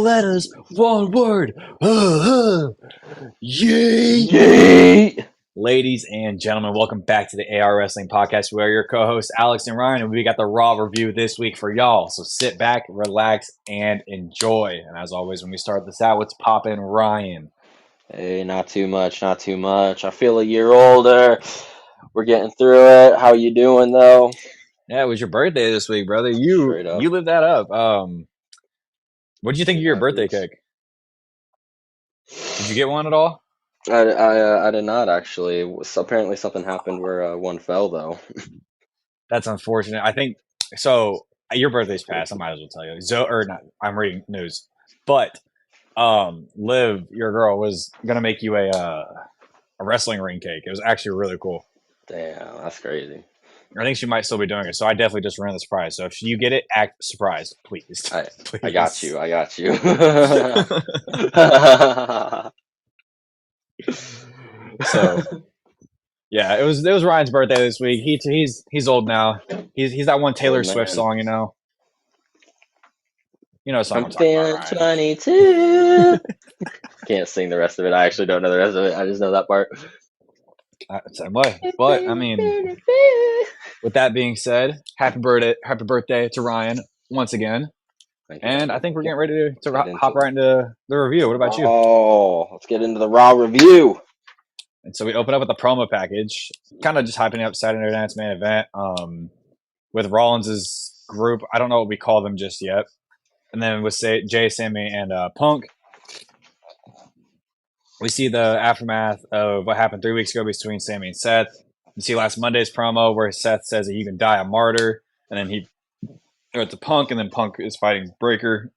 letters, one word. Yeet. Yeet! Ladies and gentlemen, welcome back to the AR Wrestling Podcast. We are your co-hosts, Alex and Ryan, and we got the Raw review this week for y'all. So sit back, relax, and enjoy. And as always, when we start this out, what's poppin', Ryan? Hey, not too much, not too much. I feel a year older. We're getting through it. How you doing, though? Yeah, it was your birthday this week, brother. You Straight up. lived that up. What did you think of your birthday cake? Did you get one at all? I did not, actually. Apparently something happened where one fell, though. That's unfortunate. I think so. Your birthday's passed. I might as well tell you. I'm reading news, but Liv, your girl, was gonna make you a wrestling ring cake. It was actually really cool. Damn, that's crazy. I think she might still be doing it. So I definitely just ran the surprise. So if you get it, act surprised, please. Please. I got you. So yeah, it was Ryan's birthday this week. He's old now. He's that one Taylor Swift song, you know. You know, song I'm talking about, 22. Can't sing the rest of it. I actually don't know the rest of it. I just know that part. Same way. But I mean, with that being said, happy birthday to Ryan once again. And I think we're getting ready to hop right into the review. What about you? Oh, let's get into the Raw review. And so we open up with the promo package, kind of just hyping up Saturday Night's main event with Rollins' group. I don't know what we call them just yet. And then with Jay, Sammy, and Punk, we see the aftermath of what happened 3 weeks ago between Sammy and Seth. You see last Monday's promo where Seth says that you can die a martyr, and then he goes to Punk, and then Punk is fighting Breaker.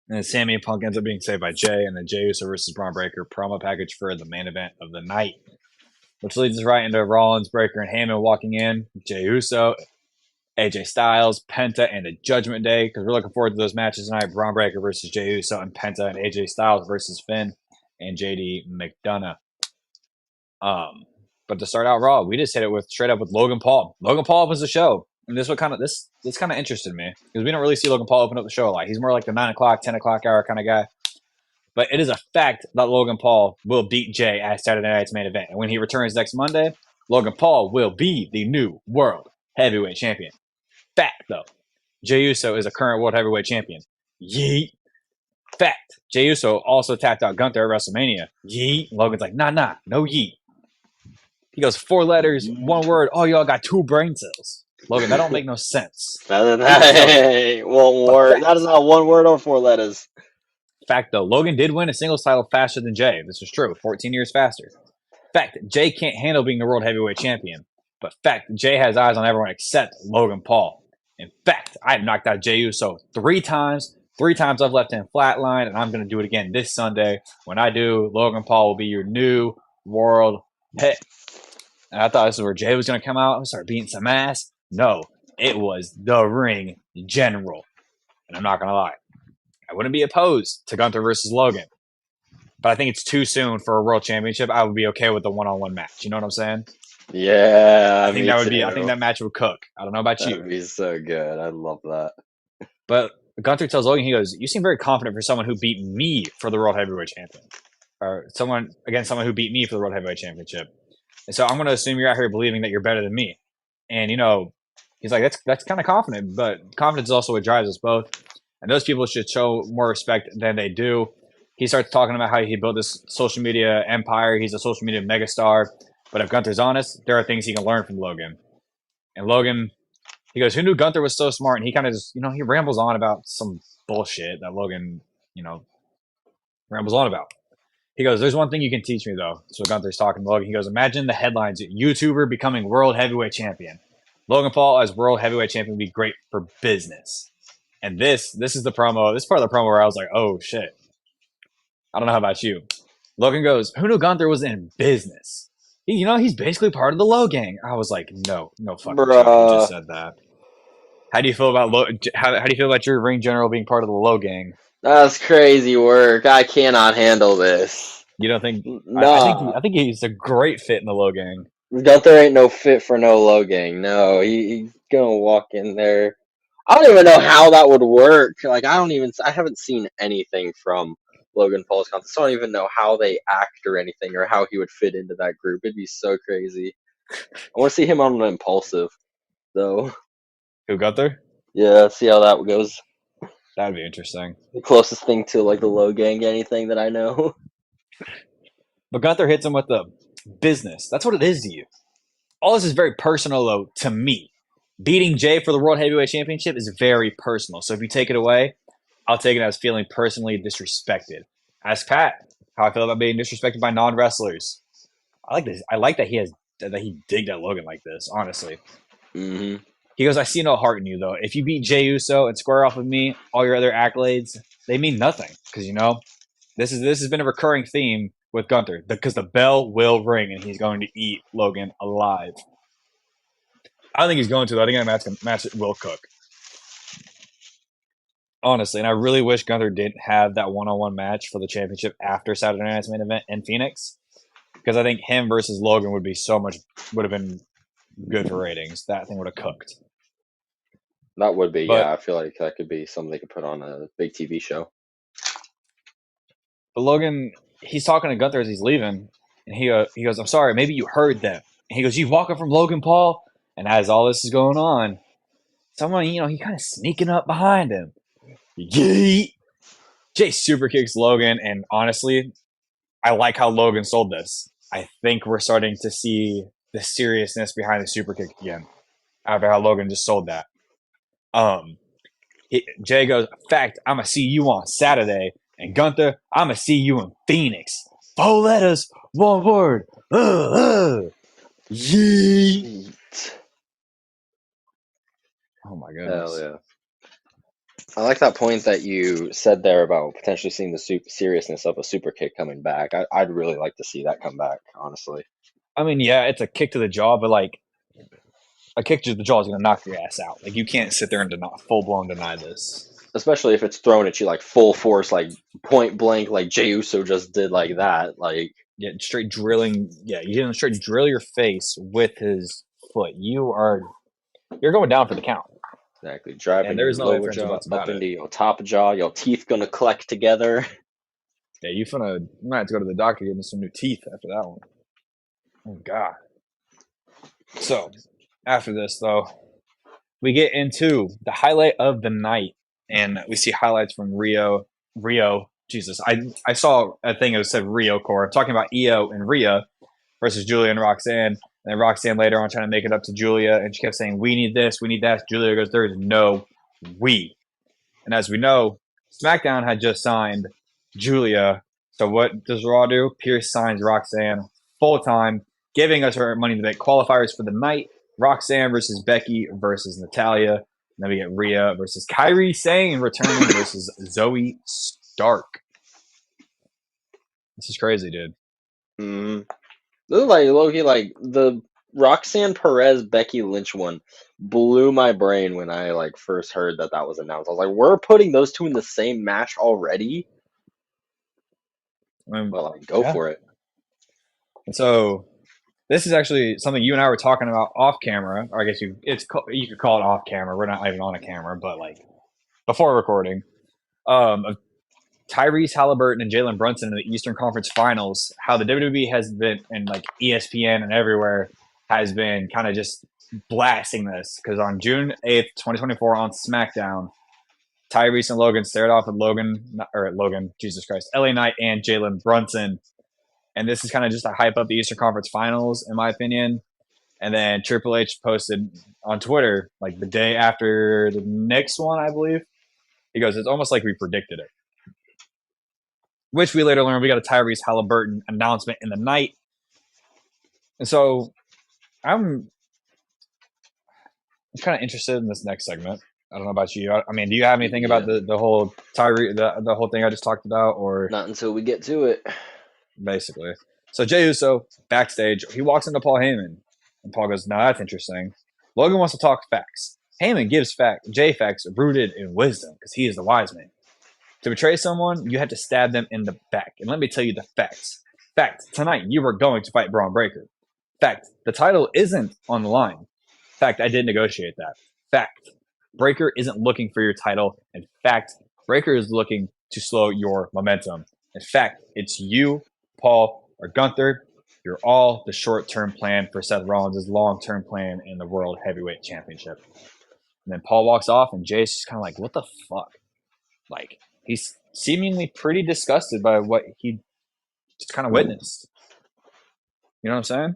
And then Sammy and Punk ends up being saved by Jay, and then Jey Uso versus Braun Breaker promo package for the main event of the night. Which leads us right into Rollins, Breaker, and Heyman walking in. Jey Uso, AJ Styles, Penta, and the Judgment Day, because we're looking forward to those matches tonight. Braun Breaker versus Jey Uso, and Penta and AJ Styles versus Finn and JD McDonough. But to start out Raw, we just hit it straight up with Logan Paul. Logan Paul was the show. And this kind of interested me because we don't really see Logan Paul open up the show a lot. He's more like the 9 o'clock, 10 o'clock hour kind of guy. But it is a fact that Logan Paul will beat Jay at Saturday Night's main event. And when he returns next Monday, Logan Paul will be the new World Heavyweight Champion. Fact, though. Jey Uso is a current World Heavyweight Champion. Yeet. Fact. Jey Uso also tapped out Gunther at WrestleMania. Yeet. Logan's like, nah, no yeet. He goes 4 letters, 1 word. Oh, y'all got 2 brain cells. Logan, that don't make no sense. Hey, 1 word. That is not 1 word or 4 letters. Fact, though, Logan did win a singles title faster than Jay. This is true. 14 years faster. Fact, Jay can't handle being the World Heavyweight Champion. But fact, Jay has eyes on everyone except Logan Paul. In fact, I have knocked out Jey Uso 3 times. 3 times I've left him flatline, and I'm going to do it again this Sunday. When I do, Logan Paul will be your new world hit. And I thought this is where Jay was going to come out and start beating some ass. No, it was the ring general. And I'm not going to lie. I wouldn't be opposed to Gunther versus Logan. But I think it's too soon for a world championship. I would be okay with the one-on-one match. You know what I'm saying? Yeah, I think that match would cook. I don't know about you. That'd be so good. I love that. But Gunther tells Logan, he goes, "You seem very confident for someone who beat me for the World Heavyweight Champion, or someone who beat me for the World Heavyweight Championship." And so I'm going to assume you're out here believing that you're better than me. And you know, he's like, that's kind of confident, but confidence is also what drives us both. And those people should show more respect than they do. He starts talking about how he built this social media empire. He's a social media megastar. But if Gunther's honest, there are things he can learn from Logan. And Logan, he goes, "Who knew Gunther was so smart?" And he kind of just, he rambles on about some bullshit that Logan, rambles on about. He goes, "There's one thing you can teach me, though." So Gunther's talking to Logan. He goes, "Imagine the headlines: YouTuber becoming World Heavyweight Champion. Logan Paul as World Heavyweight Champion would be great for business." And this is the promo. This part of the promo where I was like, "Oh shit." I don't know how about you. Logan goes, "Who knew Gunther was in business? He's basically part of the Low Gang." I was like, no fucking shit. You just said that. How do you feel about how do you feel about your ring general being part of the Low Gang? That's crazy work. I cannot handle this. You don't think? Nah. I think he's a great fit in the Low Gang. Gunther ain't no fit for no Low Gang. No, he's gonna walk in there. I don't even know how that would work. Like, I haven't seen anything from Logan Paul's contest. So I don't even know how they act or anything, or how he would fit into that group. It'd be so crazy. I want to see him on an Impulsive, though. Who got there? Yeah, see how that goes. That'd be interesting. The closest thing to like the Logang anything that I know. But Gunther hits him with the business. That's what it is to you. All this is very personal, though, to me. Beating Jay for the World Heavyweight Championship is very personal. So if you take it away, I'll take it as feeling personally disrespected. Ask Pat how I feel about being disrespected by non-wrestlers. I like this. I like that he digged at Logan like this, honestly. Mm-hmm. He goes, I see no heart in you, though. If you beat Jey Uso and square off with me, all your other accolades, they mean nothing. Because, this has been a recurring theme with Gunther. Because the bell will ring and he's going to eat Logan alive. I don't think he's going to. I think that match will cook. Honestly, and I really wish Gunther didn't have that one-on-one match for the championship after Saturday Night's main event in Phoenix. Because I think him versus Logan would have been good for ratings. That thing would have cooked. That would be, yeah. I feel like that could be something they could put on a big TV show. But Logan, he's talking to Gunther as he's leaving, and he goes, "I'm sorry, maybe you heard them." And he goes, "You walking from Logan Paul?" And as all this is going on, someone, he kind of sneaking up behind him. Yeet! Jay super kicks Logan, and honestly, I like how Logan sold this. I think we're starting to see the seriousness behind the super kick again after how Logan just sold that. Jay goes, "Fact, I'm going to see you on Saturday." And Gunther, "I'm going to see you in Phoenix. 4 letters, 1 word. Yeet. Oh, my goodness. Hell yeah. I like that point that you said there about potentially seeing the seriousness of a super kick coming back. I'd really like to see that come back, honestly. I mean, yeah, it's a kick to the jaw, but like a kick to the jaw is going to knock your ass out. Like you can't sit there and full blown deny this. Especially if it's thrown at you like full force, like point blank, like Jey Uso just did like that. Like straight drilling. Yeah, you didn't straight drill your face with his foot. You're going down for the count. Exactly. Driving your lower jaw up into your top jaw, your teeth gonna collect together. Yeah, you might have to go to the doctor getting some new teeth after that one. Oh God. So after this though, we get into the highlight of the night, and we see highlights from Rio. Jesus, I saw a thing that said Rio Core talking about Io and Rhea versus Julia and Roxanne. And then Roxanne later on trying to make it up to Julia, and she kept saying, "We need this, we need that." Julia goes, "There is no we." And as we know, SmackDown had just signed Julia. So what does Raw do? Pierce signs Roxanne full time, giving us her Money in the Bank qualifiers for the night. Roxanne versus Becky versus Natalya. And then we get Rhea versus Kairi Sane returning versus Zoe Stark. This is crazy, dude. Mm-hmm. This is like Loki, like the Roxanne Perez Becky Lynch one blew my brain when I like first heard that was announced. I was like, we're putting those two in the same match already? Well, like, go for it. And so this is actually something you and I were talking about off camera, or I guess you could call it off camera. We're not even on a camera, but like before recording, Tyrese Halliburton and Jalen Brunson in the Eastern Conference Finals. How the WWE has been, and like ESPN and everywhere has been kind of just blasting this, because on June 8th, 2024 on SmackDown, Tyrese and Logan stared off with Logan, Jesus Christ, LA Knight and Jalen Brunson. And this is kind of just to hype up the Eastern Conference Finals, in my opinion. And then Triple H posted on Twitter, like the day after the next one, I believe. He goes, "It's almost like we predicted it." Which we later learned we got a Tyrese Halliburton announcement in the night. And so I'm kind of interested in this next segment. I don't know about you. I mean, do you have anything about the whole the whole thing I just talked about, or not until we get to it? Basically. So Jey Uso backstage, he walks into Paul Heyman, and Paul goes, "No, that's interesting." Logan wants to talk facts. Heyman gives Jay facts rooted in wisdom, because he is the wise man. To betray someone, you have to stab them in the back. And let me tell you the facts. Fact, tonight you were going to fight Braun Breaker. Fact, the title isn't on the line. Fact, I did negotiate that. Fact, Breaker isn't looking for your title. In fact, Breaker is looking to slow your momentum. In fact, it's you, Paul, or Gunther. You're all the short-term plan for Seth Rollins' long-term plan in the World Heavyweight Championship. And then Paul walks off, and Jay's just kind of like, what the fuck? Like, he's seemingly pretty disgusted by what he just kind of witnessed. You know what I'm saying?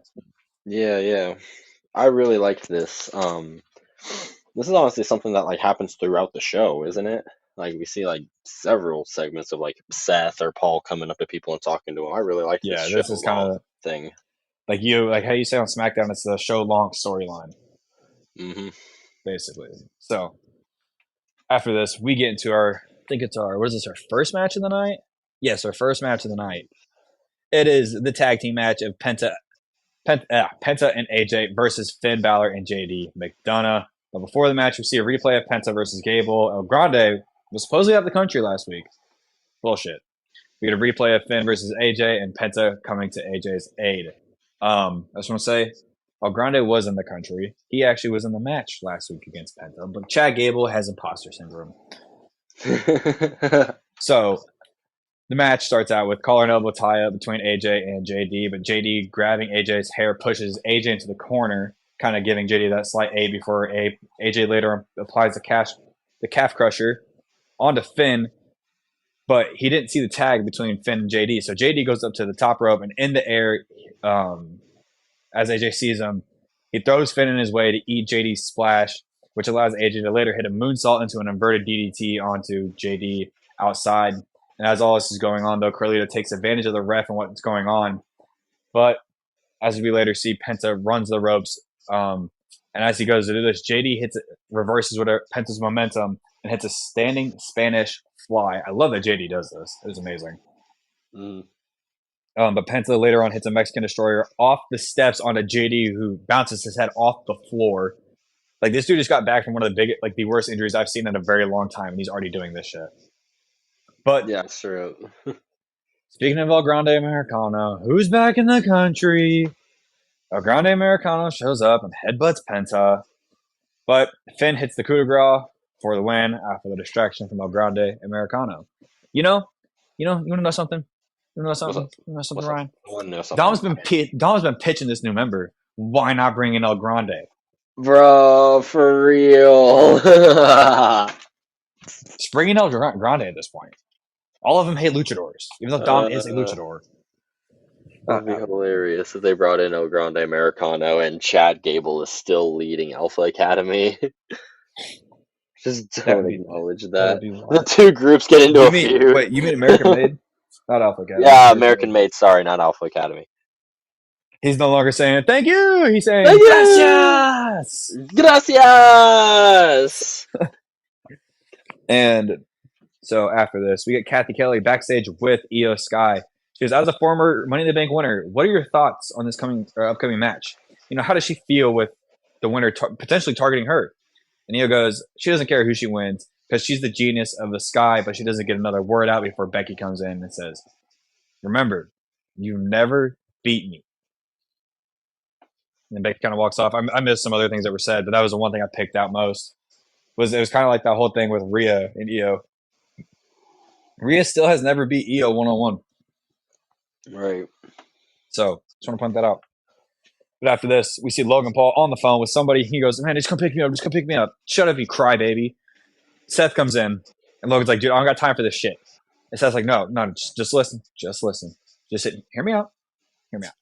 Yeah. I really liked this. This is honestly something that like happens throughout the show, isn't it? Like we see like several segments of like Seth or Paul coming up to people and talking to them. I really like this Yeah, show this is kind of thing. like how you say on SmackDown, it's the show long storyline, basically. So after this, we get into I think it's our first match of the night? Yes, our first match of the night. It is the tag team match of Penta and AJ versus Finn Balor and JD McDonough. But before the match, we see a replay of Penta versus Gable. El Grande was supposedly out of the country last week. Bullshit. We get a replay of Finn versus AJ and Penta coming to AJ's aid. I just want to say, El Grande was in the country. He actually was in the match last week against Penta, but Chad Gable has imposter syndrome. So the match starts out with collar and elbow tie-up between AJ and JD, but JD grabbing AJ's hair pushes AJ into the corner, kind of giving JD that slight aid before AJ later applies the calf crusher onto Finn, but he didn't see the tag between Finn and JD. So JD goes up to the top rope, and in the air, as AJ sees him, he throws Finn in his way to eat JD's splash, which allows AJ to later hit a moonsault into an inverted DDT onto JD outside. And as all this is going on, though, Carlito takes advantage of the ref and what's going on. But as we later see, Penta runs the ropes. And as he goes to do this, JD reverses with Penta's momentum and hits a standing Spanish fly. I love that JD does this. It was amazing. But Penta later on hits a Mexican Destroyer off the steps onto JD, who bounces his head off the floor. Like, this dude just got back from one of the worst injuries I've seen in a very long time, and he's already doing this shit. But yeah, true. Speaking of El Grande Americano, who's back in the country? El Grande Americano shows up and headbutts Penta. But Finn hits the coup de grace for the win after the distraction from El Grande Americano. You want to know something? You want to know something, Ryan? Dom's been pitching this new member. Why not bring in El Grande? Bro, for real. Just bring in El Grande at this point. All of them hate luchadors, even though Dom is a luchador. That'd be hilarious if they brought in El Grande Americano and Chad Gable is still leading Alpha Academy. Just don't acknowledge that. The two groups get into a feud. Wait, you mean American Made? Not Alpha Academy. Yeah, American Made. Sorry, not Alpha Academy. He's no longer saying thank you. He's saying gracias. Gracias. And so after this, we get Kathy Kelly backstage with Io Sky. She goes, as a former Money in the Bank winner, what are your thoughts on this upcoming match? How does she feel with the winner potentially targeting her? And Io goes, she doesn't care who she wins because she's the genius of the Sky, but she doesn't get another word out before Becky comes in and says, remember, you never beat me. And then Becky kind of walks off. I missed some other things that were said, but that was the one thing I picked out most. It was kind of like that whole thing with Rhea and Io. Rhea still has never beat Io one-on-one. Right. So, just want to point that out. But after this, we see Logan Paul on the phone with somebody. He goes, man, just come pick me up. Just come pick me up. Shut up, you crybaby. Seth comes in, and Logan's like, dude, I don't got time for this shit. And Seth's like, no, just listen. Just listen. Just sit. Hear me out. Hear me out.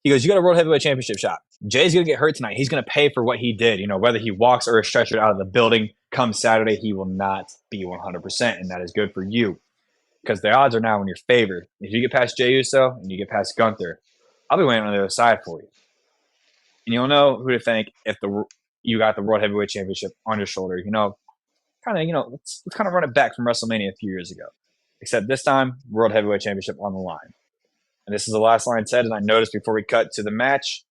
He goes, you got a World Heavyweight Championship shot. Jay's going to get hurt tonight. He's going to pay for what he did. Whether he walks or is stretchered out of the building come Saturday, he will not be 100%, and that is good for you. Because the odds are now in your favor. If you get past Jey Uso and you get past Gunther, I'll be waiting on the other side for you. And you'll know who to thank if you got the World Heavyweight Championship on your shoulder. Let's kind of run it back from WrestleMania a few years ago. Except this time, World Heavyweight Championship on the line. And this is the last line said, and I noticed before we cut to the match,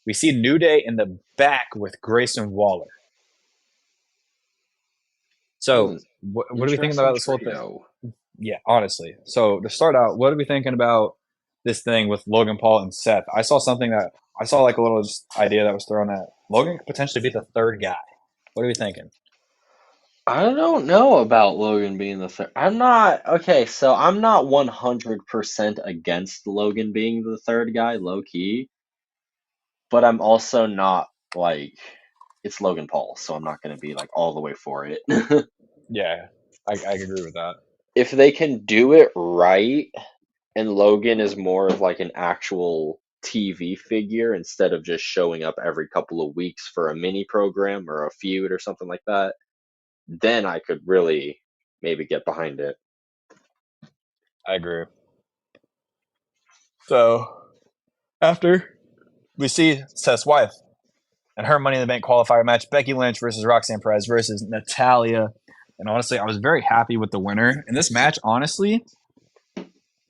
we see New Day in the back with Grayson Waller. So, what are we thinking about this whole thing? Yeah, honestly. So, to start out, what are we thinking about this thing with Logan Paul and Seth? I saw like a little idea that was thrown at Logan could potentially be the third guy. What are we thinking? I don't know about Logan being the third. I'm not okay, so I'm not 100% against Logan being the third guy, low key, but I'm also not like it's Logan Paul, so I'm not going to be like all the way for it. Yeah, I agree with that. If they can do it right and Logan is more of like an actual TV figure instead of just showing up every couple of weeks for a mini program or a feud or something like that, then I could really maybe get behind it. I agree. So after we see Seth's wife and her Money in the Bank qualifier match, Becky Lynch versus Roxanne Perez versus Natalia. And honestly, I was very happy with the winner. In this match, honestly,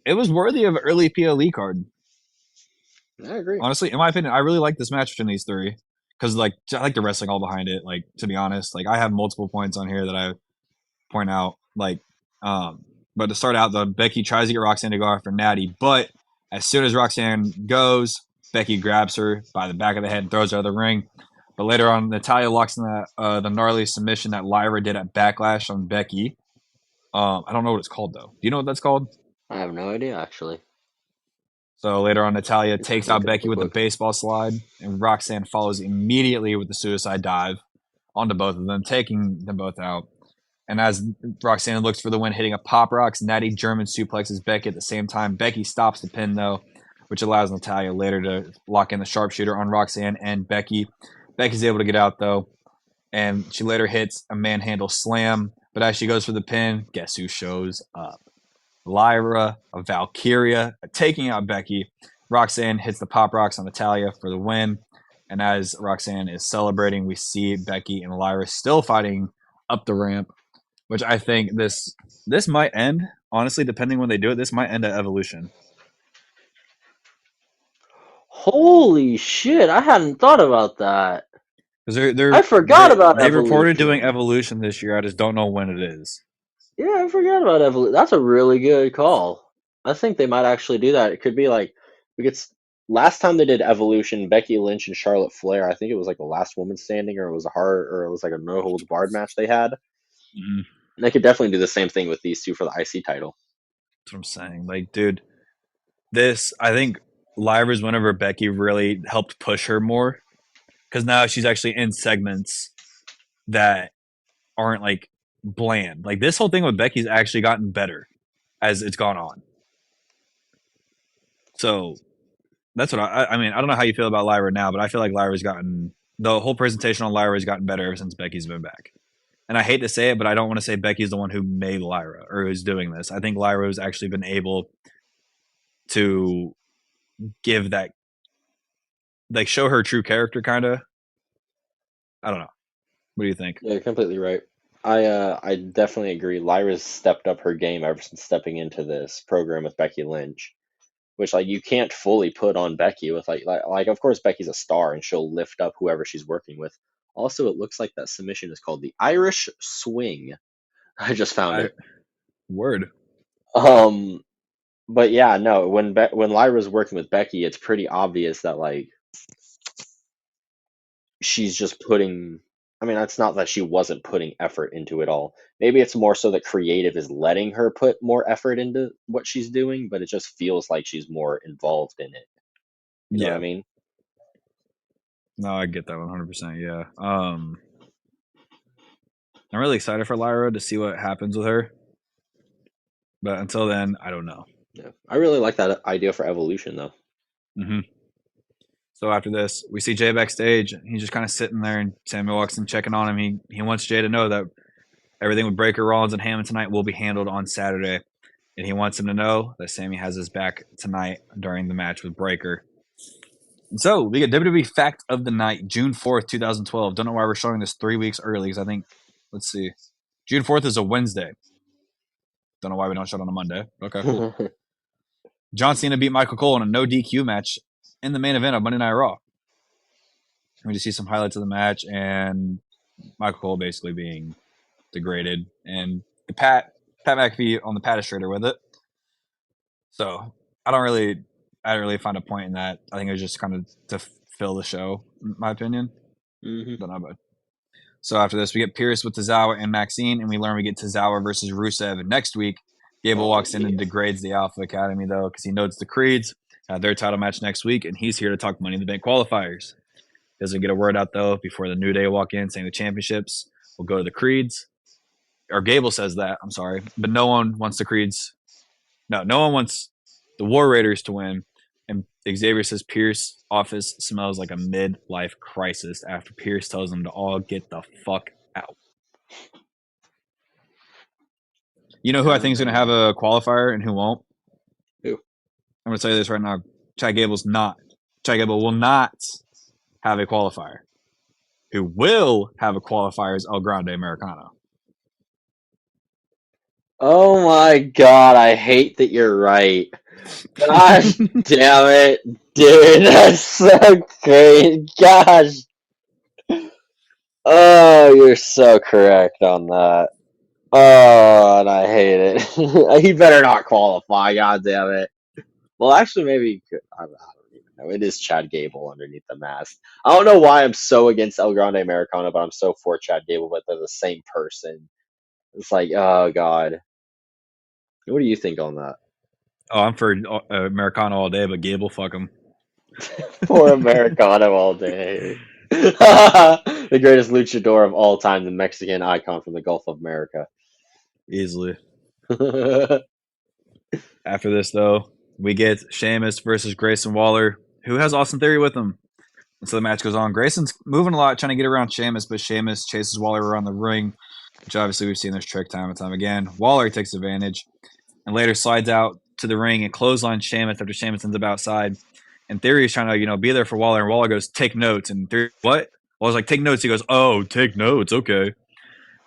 it was worthy of an early PLE card. I agree. Honestly, in my opinion, I really like this match between these three because, like, I like the wrestling all behind it. Like, to be honest, like I have multiple points on here that I point out. Like, but to start out, the Becky tries to get Roxanne to go after Natty, but as soon as Roxanne goes, Becky grabs her by the back of the head and throws her out of the ring. But later on, Natalia locks in the gnarly submission that Lyra did at Backlash on Becky. I don't know what it's called though. Do you know what that's called? I have no idea actually. So later on, Natalia If I takes look out it up Becky real with the quick. baseball slide, and Roxanne follows immediately with the suicide dive onto both of them, taking them both out. And as Roxanne looks for the win, hitting a pop rocks, Natty German suplexes Becky at the same time. Becky stops the pin though, which allows Natalia later to lock in the sharpshooter on Roxanne and Becky. Becky's able to get out though, and she later hits a manhandle slam. But as she goes for the pin, guess who shows up? Lyra, a Valkyria, taking out Becky. Roxanne hits the pop rocks on Natalia for the win. And as Roxanne is celebrating, we see Becky and Lyra still fighting up the ramp, which I think this might end. Honestly, depending when they do it, this might end at Evolution Holy shit, I hadn't thought about that. because I forgot about they reported doing Evolution. Evolution this year. I just don't know when it is. Yeah, I forgot about Evolution. That's a really good call. I think they might actually do that. It could be like we could. Last time they did Evolution, Becky Lynch and Charlotte Flair. I think it was like the last woman standing, or it was a hard, or it was like a no holds barred match they had. Mm, And they could definitely do the same thing with these two for the IC title. that's what I'm saying. Like, dude, this I think Lyra's win over Becky really helped push her more because now she's actually in segments that aren't like bland. Like this whole thing with Becky's actually gotten better as it's gone on. So that's what I mean. I don't know how you feel about Lyra now, but I feel like Lyra's gotten the whole presentation on Lyra has gotten better ever since Becky's been back. And I hate to say it, but I don't want to say Becky's the one who made Lyra or who's doing this. I think Lyra has actually been able to give that, like, show her true character, kind of. I don't know. What do you think? Yeah, you're completely right. I definitely agree. Lyra's stepped up her game ever since stepping into this program with Becky Lynch, which like you can't fully put on Becky with like of course Becky's a star and she'll lift up whoever she's working with. Also, it looks like that submission is called the Irish Swing. I just found I it. word. Um, but yeah, no, when Lyra's working with Becky, it's pretty obvious that like she's just putting. I mean, it's not that she wasn't putting effort into it all. Maybe it's more so that creative is letting her put more effort into what she's doing, but it just feels like she's more involved in it. You know what I Yeah. mean? No, I get that 100%. Yeah. I'm really excited for Lyra to see what happens with her. But until then, I don't know. Yeah. I really like that idea for evolution, though. hmm So after this, we see Jay backstage. He's just kind of sitting there, and Samuel walks in checking on him. He wants Jay to know that everything with Breaker, Rollins, and Hammond tonight will be handled on Saturday. And he wants him to know that Sammy has his back tonight during the match with Breaker. So we get WWE Fact of the Night, June 4th, 2012. Don't know why we're showing this 3 weeks early because I think, let's see, June 4th is a Wednesday. Don't know why we don't show it on a Monday. Okay, cool. John Cena beat Michael Cole in a no DQ match in the main event of Monday Night Raw. We just see some highlights of the match and Michael Cole basically being degraded and the Pat McAfee on the Patastrator with it. So I don't really find a point in that. I think it was just kind of to fill the show, in my opinion. hmm Don't know, but So after this, we get Pierce with Tozawa and Maxine, and we learn we get Tozawa versus Rusev next week. Gable walks in and degrades the Alpha Academy, though, because he notes the Creeds have their title match next week, and he's here to talk Money in the Bank qualifiers. Doesn't get a word out, though, before the New Day walk in, saying the championships will go to the Creeds. Or Gable says that, I'm sorry. But no one wants the Creeds. No one wants the War Raiders to win. And Xavier says Pierce's office smells like a midlife crisis after Pierce tells them to all get the fuck out. You know who I think is going to have a qualifier and who won't? Who? I'm going to tell you this right now. Chad Gable will not have a qualifier. Who will have a qualifier is El Grande Americano. Oh my god, I hate that you're right. Gosh damn it, dude, that's so great. Gosh. Oh, you're so correct on that. Oh, and I hate it. He better not qualify, god damn it. Well, actually, maybe he could. I don't even know. It is Chad Gable underneath the mask. I don't know why I'm so against El Grande Americano, but I'm so for Chad Gable, but they're the same person. It's like, oh god. What do you think on that? Oh, I'm for Americano all day, but Gable, fuck him. For Americano all day. The greatest luchador of all time, the Mexican icon from the Gulf of America. Easily. After this, though, we get Sheamus versus Grayson Waller, who has Austin Theory with him. And so the match goes on. Grayson's moving a lot, trying to get around Sheamus, but Sheamus chases Waller around the ring, which obviously we've seen this trick time and time again. Waller takes advantage and later slides out to the ring and clotheslines Sheamus after Sheamus ends up outside. And Theory is trying to, be there for Waller, and Waller goes, take notes. And Theory, what? Waller's like, take notes. He goes, oh, take notes. Okay.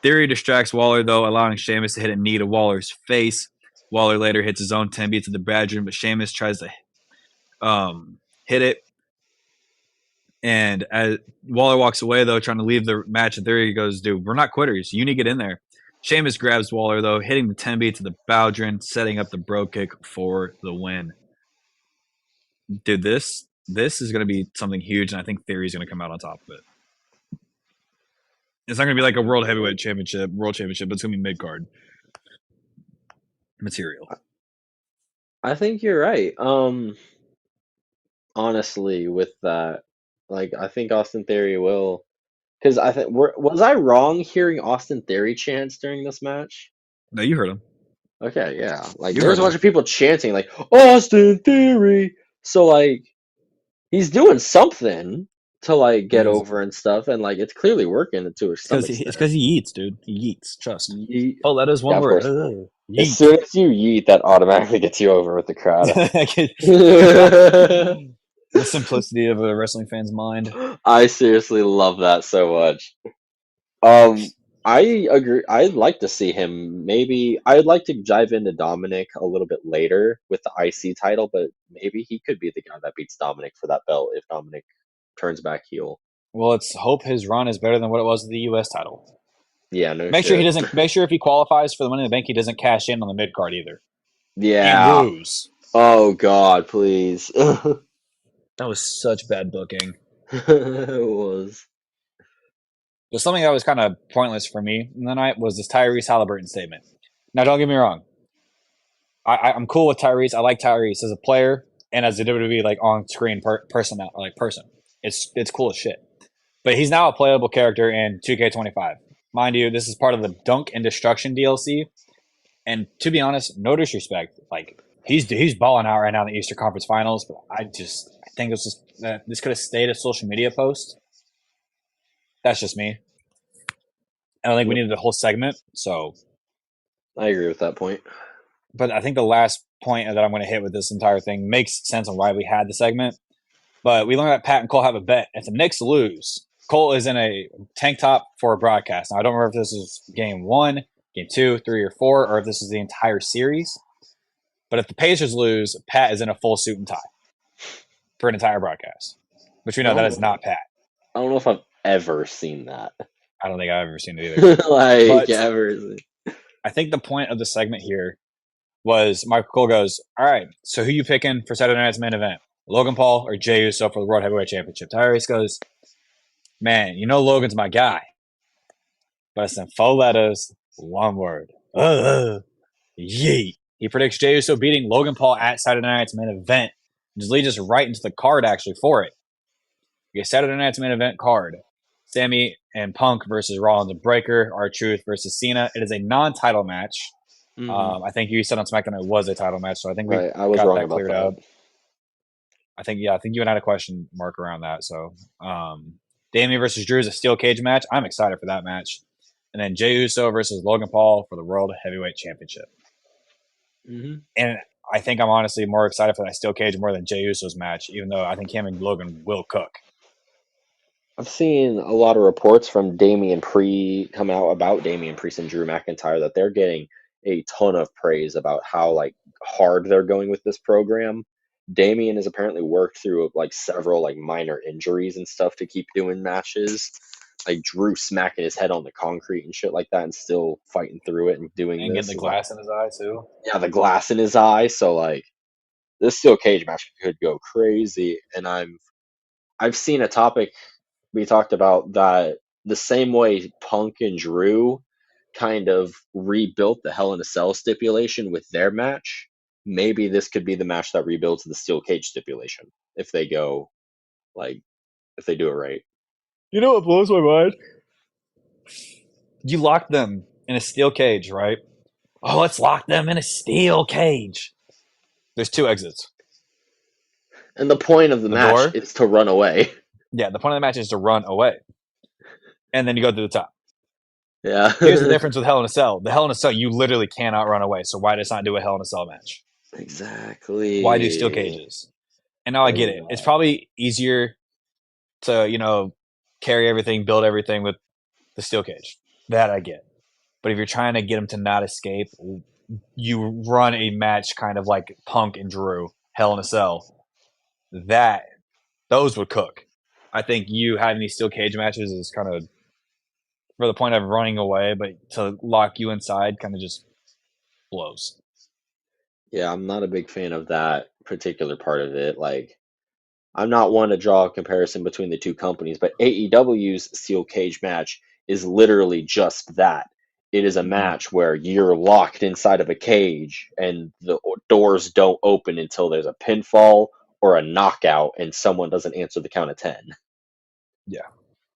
Theory distracts Waller, though, allowing Sheamus to hit a knee to Waller's face. Waller later hits his own 10 beats to the Badger, but Sheamus tries to hit it. And as Waller walks away, though, trying to leave the match, and Theory goes, dude, we're not quitters. You need to get in there. Sheamus grabs Waller, though, hitting the 10 beat to the Bowdrin, setting up the bro kick for the win. Dude, this is going to be something huge, and I think Theory's going to come out on top of it. It's not going to be like a world championship, but it's going to be mid-card material. I think you're right. Honestly, with that, I think Austin Theory will, because I think was I wrong hearing Austin Theory chants during this match? No, you heard him. Okay, yeah. You There's a heard bunch of people chanting like Austin Theory. So he's doing something to get over and stuff, and it's clearly working to some extent. It's because he eats, dude. He eats. Trust. Yeet. Oh, that is one word. As soon as you yeet, that automatically gets you over with the crowd. The simplicity of a wrestling fan's mind. I seriously love that so much. I agree. I'd like to see him. Maybe I'd like to dive into Dominic a little bit later with the IC title, but maybe he could be the guy that beats Dominic for that belt if Dominic turns back heel. Well, let's hope his run is better than what it was with the U.S. title. Yeah, no. Make sure if he qualifies for the Money in the Bank, he doesn't cash in on the mid card either. Yeah. He lose. Oh God, please. That was such bad booking. It was. But something that was kind of pointless for me in the night was this Tyrese Halliburton statement. Now, don't get me wrong. I'm cool with Tyrese. I like Tyrese as a player and as a WWE on-screen person. It's cool as shit. But he's now a playable character in 2K25. Mind you, this is part of the Dunk and Destruction DLC. And to be honest, no disrespect. He's balling out right now in the Eastern Conference Finals. But I think it's just this could have stayed a social media post. That's just me. I don't think we needed a whole segment. So I agree with that point. But I think the last point that I'm going to hit with this entire thing makes sense on why we had the segment. But we learned that Pat and Cole have a bet. If the Knicks lose, Cole is in a tank top for a broadcast. Now, I don't remember if this is game 1, game 2, 3, or 4, or if this is the entire series. But if the Pacers lose, Pat is in a full suit and tie for an entire broadcast. Which we know that is not Pat. I don't know if I've ever seen that. I don't think I've ever seen it either. Ever. I think the point of the segment here was Michael Cole goes, all right, so who you picking for Saturday night's main event? Logan Paul or Jey Uso for the World Heavyweight Championship? Tyrese goes, man, Logan's my guy. but it's in 4 letters, one word. Yeet. He predicts Jey Uso beating Logan Paul at Saturday Night's main event. Just leads us right into the card, actually, for it. We get Saturday Night's main event card. Sammy and Punk versus Rollins and Breakker. R-Truth versus Cena. It is a non-title match. I think you said on SmackDown it was a title match, so I think we I was got wrong that about cleared that. up. I think you had a question mark around that. So, Damian versus Drew is a steel cage match. I'm excited for that match. And then Jey Uso versus Logan Paul for the World Heavyweight Championship. And I think I'm honestly more excited for that steel cage more than Jey Uso's match, even though I think him and Logan will cook. I've seen a lot of reports from Damian Priest come out about Damian Priest and Drew McIntyre that they're getting a ton of praise about how like hard they're going with this program. Damian has apparently worked through like several like minor injuries and stuff to keep doing matches. Like Drew smacking his head on the concrete and shit like that, and still fighting through it and doing And this. getting the glass in his eye, too. Yeah, the glass in his eye. So like this steel cage match could go crazy. And I've seen a topic we talked about that the same way Punk and Drew kind of rebuilt the Hell in a Cell stipulation with their match. Maybe this could be the match that rebuilds the steel cage stipulation if they go like if they do it right. You know what blows my mind? You locked them in a steel cage, right? Oh, let's lock them in a steel cage. There's 2 exits. And the point of the match door? is to run away. Yeah, the point of the match is to run away. And then you go to the top. Yeah. Here's the difference with Hell in a Cell. The Hell in a Cell, you literally cannot run away. So why just not do a Hell in a Cell match? Exactly. Why do steel cages? And now I get it. It's probably easier to, carry everything, build everything with the steel cage. That I get. But if you're trying to get them to not escape, you run a match kind of like Punk and Drew, Hell in a Cell. Those would cook. I think you having these steel cage matches is kind of for the point of running away, but to lock you inside kind of just blows. Yeah, I'm not a big fan of that particular part of it. Like, I'm not one to draw a comparison between the two companies, but AEW's steel cage match is literally just that. It is a match where you're locked inside of a cage and the doors don't open until there's a pinfall or a knockout and someone doesn't answer the count of 10. Yeah.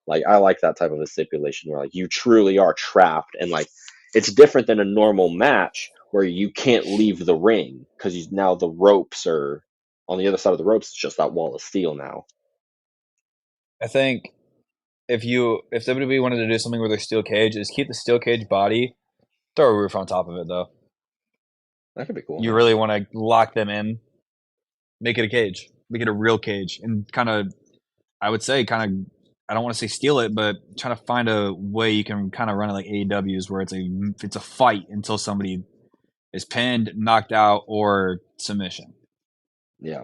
Like, I like that type of a stipulation where like you truly are trapped and like it's different than a normal match where you can't leave the ring because now the ropes are on the other side of the ropes. It's just that wall of steel now. I think if WWE wanted to do something with their steel cage, is keep the steel cage body, throw a roof on top of it though. That could be cool. You really want to lock them in, make it a cage, make it a real cage, and kind of, I would say, I don't want to say steal it, but trying to find a way you can kind of run it like AEW's, where it's a fight until somebody is pinned, knocked out, or submission. Yeah,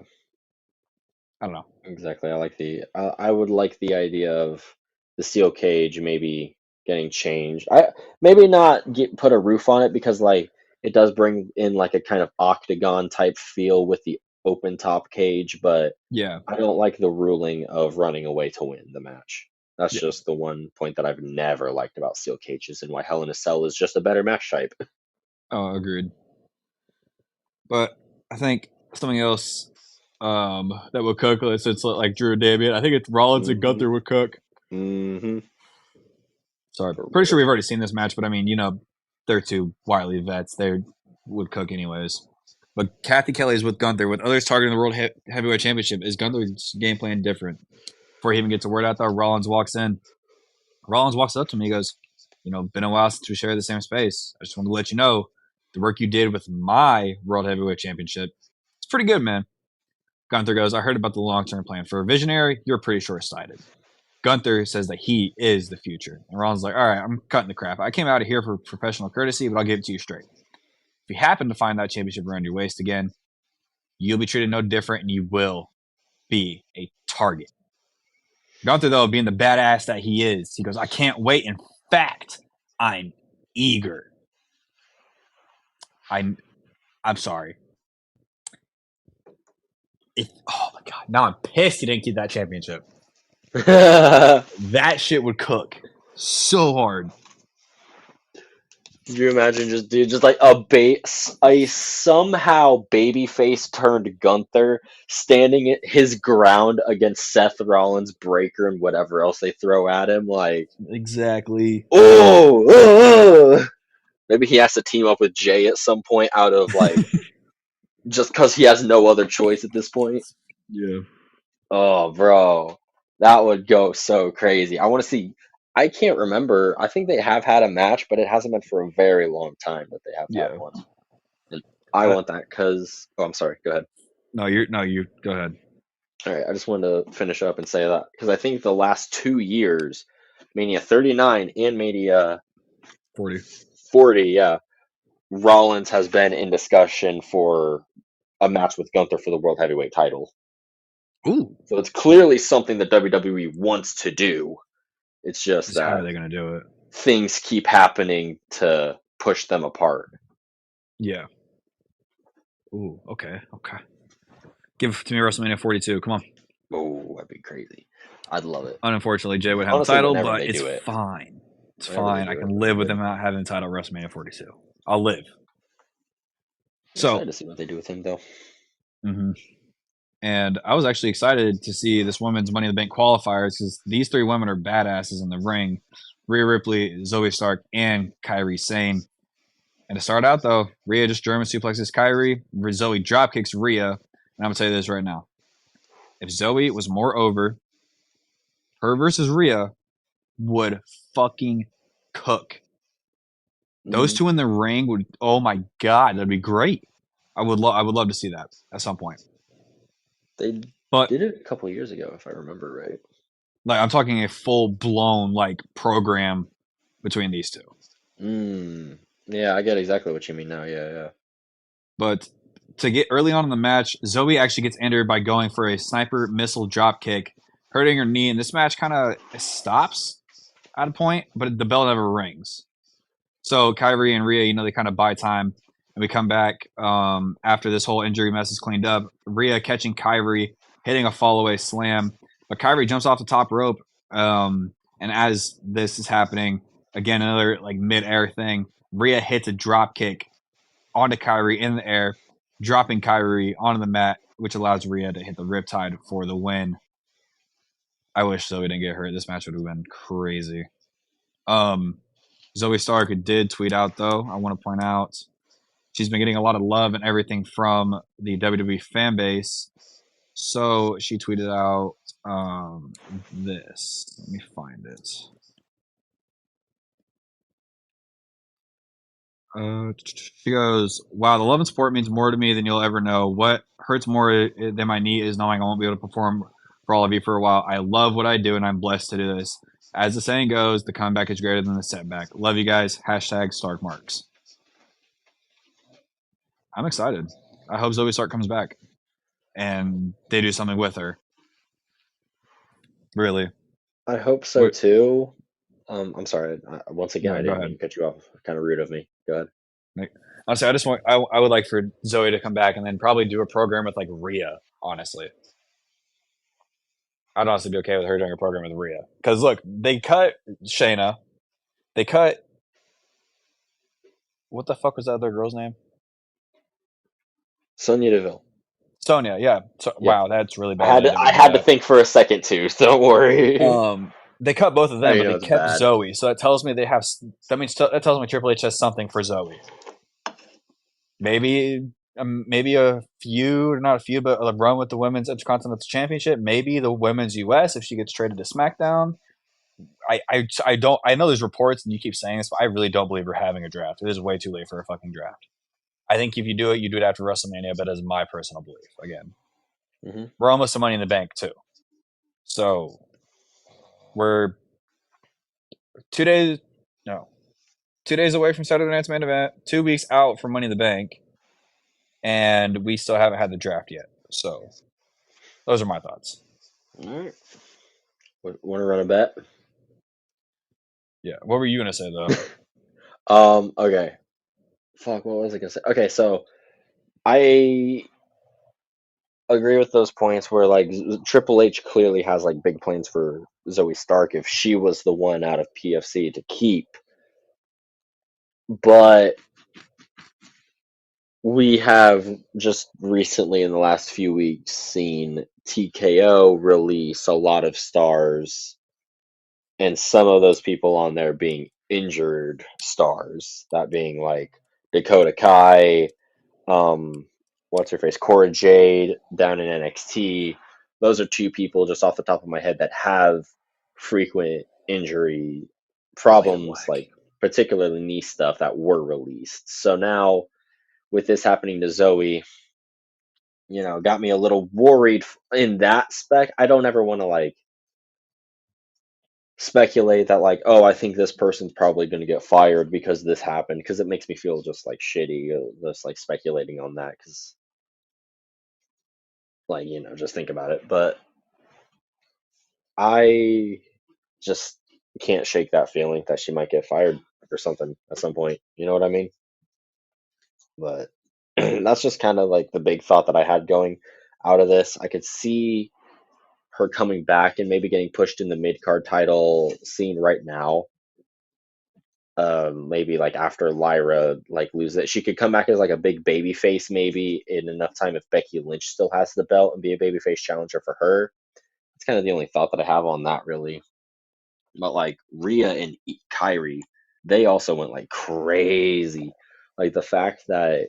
I don't know. exactly. I would like the idea of the steel cage maybe getting changed. I maybe not put a roof on it because like it does bring in like a kind of octagon type feel with the open top cage, but Yeah, I don't like the ruling of running away to win the match. That's Yeah. just the one point that I've never liked about steel cages and why Hell in a Cell is just a better match type. Oh, agreed. But I think something else that would cook, since like Drew and Damian, I think it's Rollins and Gunther would cook. Mm-hmm. Sorry, pretty sure we've already seen this match, but I mean, they're 2 wily vets. They would cook anyways. But Kathy Kelly is with Gunther. With others targeting the World Heavyweight Championship, is Gunther's game plan different? Before he even gets a word out there, Rollins walks in. Rollins walks up to me. He goes, been a while since we shared the same space. I just want to let you know the work you did with my World Heavyweight Championship, it's pretty good, man. Gunther goes, I heard about the long-term plan. For a visionary, you're pretty short-sighted. Gunther says that he is the future. And Rollins like, all right, I'm cutting the crap. I came out of here for professional courtesy, but I'll give it to you straight. If you happen to find that championship around your waist again, you'll be treated no different and you will be a target. Gunther, though, being the badass that he is, he goes, I can't wait. In fact, I'm eager. I'm sorry. Oh, my God. Now I'm pissed he didn't keep that championship. That shit would cook so hard. Could you imagine just dude, just like a somehow babyface turned Gunther standing at his ground against Seth Rollins, Breaker, and whatever else they throw at him? Like, Exactly. oh, maybe he has to team up with Jay at some point out of like just because he has no other choice at this point. Yeah. Oh, bro, that would go so crazy. I want to see. I can't remember. I think they have had a match, but it hasn't been for a very long time that they have had Yeah. one. And I Uh, want that because. Oh, I'm sorry. Go ahead. you go ahead. All right. I just wanted to finish up and say that because I think the last 2 years, Mania 39 and Mania 40. 40, yeah, Rollins has been in discussion for a match with Gunther for the World Heavyweight title. Ooh. So it's clearly something that WWE wants to do. It's just Just how are that they gonna do it? things keep happening to push them apart. Yeah. Ooh, okay, okay. Give it to me WrestleMania 42. Come on. Oh, that'd be crazy. I'd love it. Unfortunately, Jay would have the Honestly, title, whenever but they it's do it, fine. It's whenever they fine. I do it, can that'd be live with good. him not having the title at WrestleMania 42. I'll live. I'm excited So, to see what they do with him, though. mhm. And I was actually excited to see this women's Money in the Bank qualifiers because these three women are badasses in the ring: Rhea Ripley, Zoe Stark, and Kyrie Sane. And to start out, though, Rhea just German suplexes Kyrie. Zoe dropkicks Rhea. And I'm gonna tell you this right now: if Zoe was more over, her versus Rhea would fucking cook. Those Hmm. two in the ring would. Oh my god, that'd be great. I would love to see that at some point. They But did it a couple years ago, if I remember right. like, I'm talking a full blown like program between these two. Mm. Yeah, I get exactly what you mean now. Yeah, yeah. But to get early on in the match, Zoe actually gets injured by going for a sniper missile drop kick, hurting her knee, and this match kind of stops at a point, but the bell never rings. So Kyrie and Rhea, they kind of buy time, and we come back after this whole injury mess is cleaned up. Rhea catching Kyrie, hitting a fallaway slam, but Kyrie jumps off the top rope, and as this is happening, again another like mid-air thing. Rhea hits a drop kick onto Kyrie in the air, dropping Kyrie onto the mat, which allows Rhea to hit the Riptide for the win. I wish Zoe didn't get hurt. This match would have been crazy. Um, Zoe Stark did tweet out, though. I want to point out she's been getting a lot of love and everything from the WWE fan base. So she tweeted out this. Let me find it. She goes, "Wow, the love and support means more to me than you'll ever know. What hurts more than my knee is knowing I won't be able to perform for all of you for a while. I love what I do, and I'm blessed to do this. As the saying goes, the comeback is greater than the setback. Love you guys. Hashtag Stark Marks." I'm excited. I hope Zoe Stark comes back and they do something with her. Really. I hope so What, too. I'm sorry. Once again, no, I go didn't mean ahead. to cut you off. Kind of rude of me. Go ahead. Like, honestly, I would like for Zoe to come back and then probably do a program with like Rhea. Honestly, I'd honestly be okay with her doing a program with Rhea. Because look, they cut Shayna. They cut what the fuck was that other girl's name? Sonya Deville. Sonya. Yeah. So, Yeah, wow, that's really I bad. had That I to. I didn't do had to that. think for a second too. So don't worry. They cut both of I them, you but know they it's kept bad. Zoe. So that tells me they have. That tells me Triple H has something for Zoe. Maybe a feud, not a feud, but a run with the women's Intercontinental Championship. Maybe the women's US if she gets traded to SmackDown. I don't. I know there's reports and you keep saying this, but I really don't believe we're having a draft. It is way too late for a fucking draft. I think if you do it after WrestleMania. But as my personal belief, again, Hmm. we're almost to Money in the Bank too. So we're 2 days. No, 2 days away from Saturday Night's main event. 2 weeks out from Money in the Bank, and we still haven't had the draft yet. So those are my thoughts. All right. Want to run a bet? Yeah. What were you gonna say though? Okay. Fuck. What was I gonna say? Okay. So I agree with those points where like Triple H clearly has like big plans for Zoe Stark if she was the one out of PFC to keep. but we have just recently in the last few weeks seen TKO release a lot of stars, and some of those people on there being injured stars, that being like Dakota Kai, um, what's her face, Cora Jade down in NXT. Those are two people just off the top of my head that have frequent injury Nia problems, Black. like particularly knee stuff that were released. So now with this happening to Zoe, got me a little worried in that spec. I don't ever want to like speculate that like, oh, I think this person's probably going to get fired because this happened, because it makes me feel just like shitty, just like speculating on that, because like just think about it. But I just can't shake that feeling that she might get fired or something at some point. You know what I mean? But that's just kind of like the big thought that I had going out of this. I could see her coming back and maybe getting pushed in the mid card title scene right now. Maybe like after Lyra like loses it, she could come back as like a big baby face maybe in enough time if Becky Lynch still has the belt and be a babyface challenger for her. It's kind of the only thought that I have on that really. But like Rhea and Kyrie, they also went like crazy. Like the fact that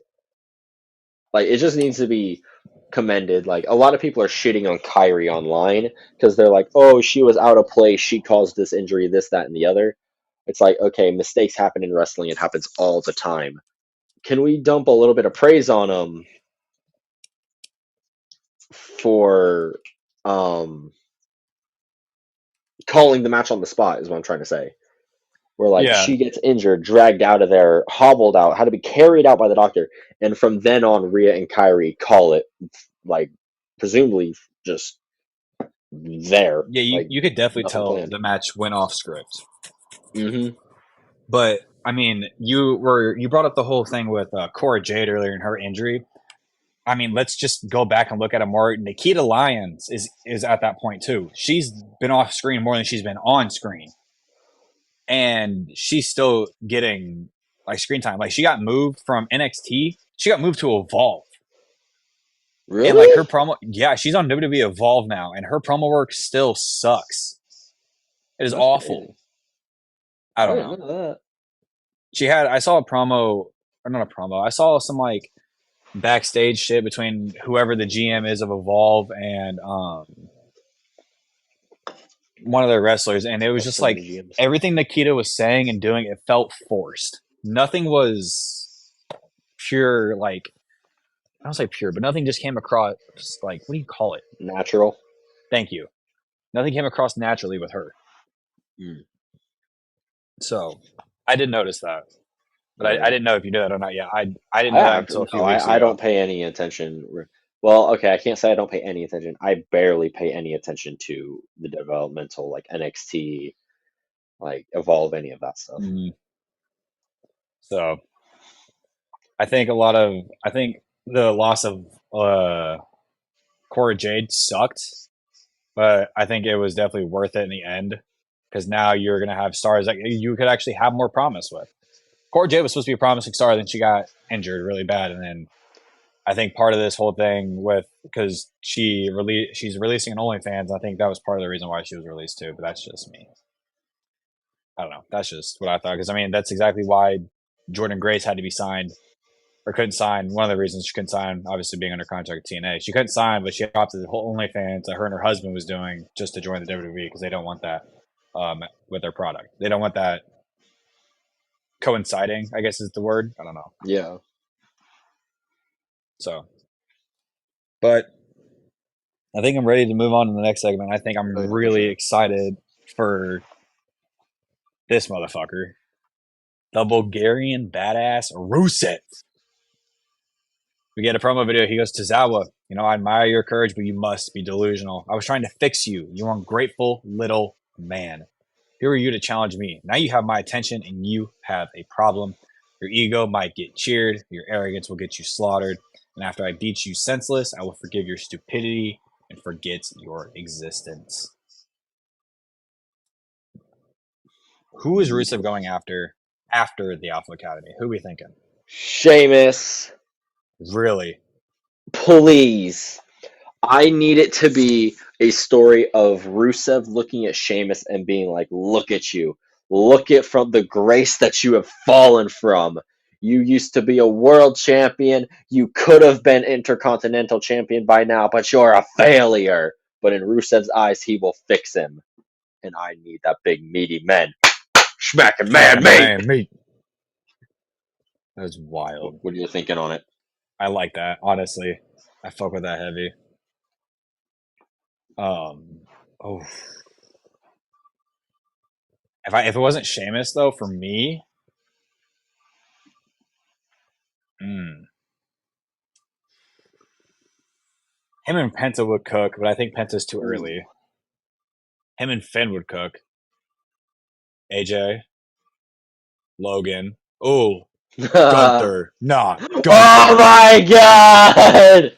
like it just needs to be commended. Like a lot of people are shitting on Kyrie online because they're like, "Oh, she was out of place. She caused this injury, this, that, and the other." It's like, okay, mistakes happen in wrestling. It happens all the time. Can we dump a little bit of praise on them for um calling the match on the spot? Is what I'm trying to say. Where like Yeah, she gets injured, dragged out of there, hobbled out, had to be carried out by the doctor, and from then on, Rhea and Kyrie call it like presumably just there, yeah. You like you could definitely nothing tell planned. the match went off script. Hmm. But I mean, you brought up the whole thing with Cora Jade earlier and her injury. I mean, let's just go back and look at it more. Nikita Lyons is at that point too. She's been off screen more than she's been on screen, and she's still getting like screen time. Like she got moved from NXT, she got moved to Evolve, and like her Really? promo, yeah, she's on WWE Evolve now, and her promo work still sucks. It is That's awful. crazy. I I don't didn't know. know that. I saw a promo, or not a promo. I saw some like backstage shit between whoever the GM is of Evolve and one of their wrestlers, and it was Love just so many like GMs. everything Nikita was saying and doing, it felt forced. Nothing was pure, like I don't say pure, but nothing just came across like what do you call it? Natural. Thank you. Nothing came across naturally with her. Mm. So I did notice that, but I Yeah. didn't know if you knew that or not. Yeah, I didn't I know that have until a no. few weeks I ago. don't pay any attention. Well, okay, I can't say I don't pay any attention. I barely pay any attention to the developmental like NXT, like Evolve, any of that stuff. Mm. So I think the loss of uh, Cora Jade sucked, but I think it was definitely worth it in the end because now you're gonna have stars that you could actually have more promise with. Cora Jade was supposed to be a promising star, then she got injured really bad, and then I think part of this whole thing with because she's releasing an OnlyFans. I think that was part of the reason why she was released too. But that's just me. I don't know. That's just what I thought. Because I mean, that's exactly why Jordan Grace had to be signed or couldn't sign. One of the reasons she couldn't sign, obviously being under contract with TNA, she couldn't sign, but she opted the whole OnlyFans that her and her husband was doing just to join the WWE because they don't want that with their product. They don't want that coinciding. I guess is the word. I don't know. Yeah. So, but I think I'm ready to move on to the next segment. I think Oh I'm yeah, for really sure. excited for this motherfucker, the Bulgarian badass Rusev. We get a promo video. He goes to Zawa. I admire your courage, but you must be delusional. I was trying to fix you. You ungrateful little man. Who are you to challenge me? Now you have my attention and you have a problem. Your ego might get cheered. Your arrogance will get you slaughtered. And after I beat you senseless, I will forgive your stupidity and forget your existence. Who is Rusev going after? after the Alpha Academy? Who we thinking? Sheamus, Really? please. I need it to be a story of Rusev looking at Sheamus and being like, "Look at you. Look at from the grace that you have fallen from. You used to be a world champion. You could have been intercontinental champion by now, but you're a failure." But in Rusev's eyes, he will fix him. And I need that big meaty man. Smacking man, mate. Man, that was wild. What are you thinking on it? I like that. Honestly, I fuck with that heavy. Oh, if it wasn't Sheamus though, for me, him and Penta would cook, but I think Penta's too early. Him and Finn would cook. AJ, Logan. Oh, Gunther. Nah, Gunther. Oh my god!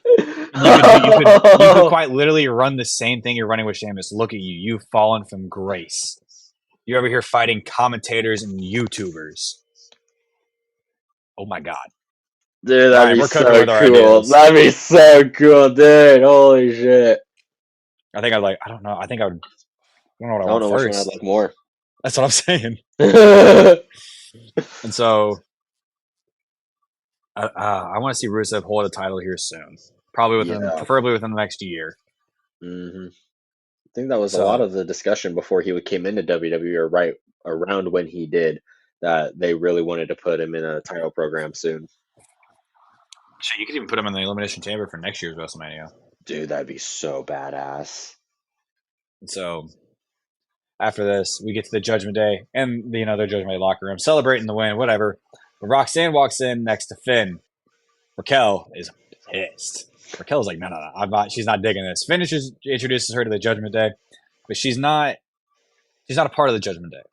You could quite literally run the same thing you're running with Sheamus. Look at you. You've fallen from grace. You're over here fighting commentators and YouTubers. Oh my god. Dude, that'd be so cool. Ideas. That'd be so cool, dude. Holy shit. I think I'd like, I don't know. I think I would, I don't know what I, I don't know want which first. one I'd like more. That's what I'm saying. And so, I want to see Rusev hold a title here soon. Probably preferably within the next year. Mm-hmm. I think that was a lot of the discussion before he came into WWE, or right around when he did, that they really wanted to put him in a title program soon. Shit, you could even put him in the Elimination Chamber for next year's WrestleMania. Dude, that'd be so badass. And so, after this, we get to the Judgment Day, and their Judgment Day locker room, celebrating the win, whatever. But Roxanne walks in next to Finn. Raquel is pissed. Raquel's like, no, she's not digging this. Finn introduces her to the Judgment Day, but she's not a part of the Judgment Day.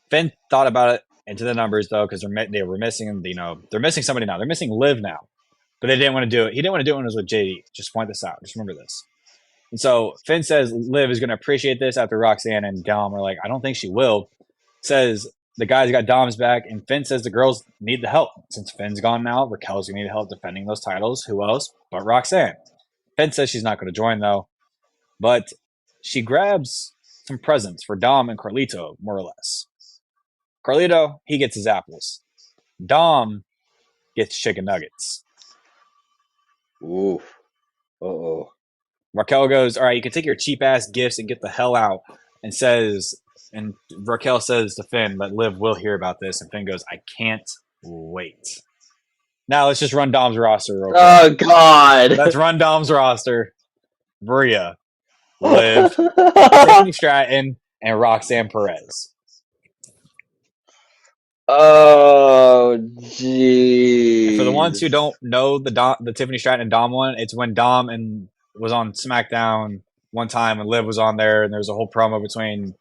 Finn thought about it into the numbers though, because they were missing, they're missing somebody now. They're missing Liv now, but they didn't want to do it. He didn't want to do it when it was with JD. Just point this out. Just remember this. And so Finn says Liv is going to appreciate this after Roxanne and Dom are like, I don't think she will. Says the guys got Dom's back, and Finn says the girls need the help. Since Finn's gone now, Raquel's going to need help defending those titles. Who else but Roxanne? Finn says she's not going to join, though. But she grabs some presents for Dom and Carlito, more or less. Carlito, he gets his apples. Dom gets chicken nuggets. Ooh. Uh-oh. Raquel goes, all right, you can take your cheap-ass gifts and get the hell out. And Raquel says to Finn that Liv will hear about this. And Finn goes, I can't wait. Now let's just run Dom's roster real quick. Oh, God. Let's run Dom's roster. Bria, Liv, Tiffany Stratton, and Roxanne Perez. Oh, geez. For the ones who don't know the Tiffany Stratton and Dom one, it's when Dom was on SmackDown one time and Liv was on there, and there was a whole promo between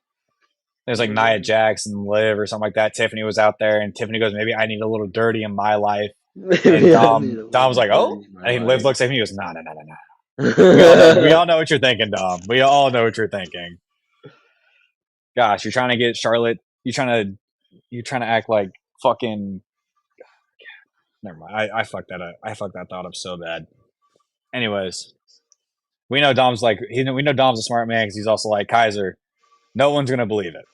there's like Nia Jax and Liv or something like that. Tiffany was out there, and Tiffany goes, maybe I need a little dirty in my life. And Dom was like, oh, and Liv looks at me and goes, no. We all know what you're thinking, Dom. We all know what you're thinking. Gosh, you're trying to get Charlotte. You're trying to act like fucking. Never mind. I fucked that up. I fucked that thought up so bad. Anyways, we know Dom's we know Dom's a smart man because he's also like, Kaiser, no one's gonna believe it,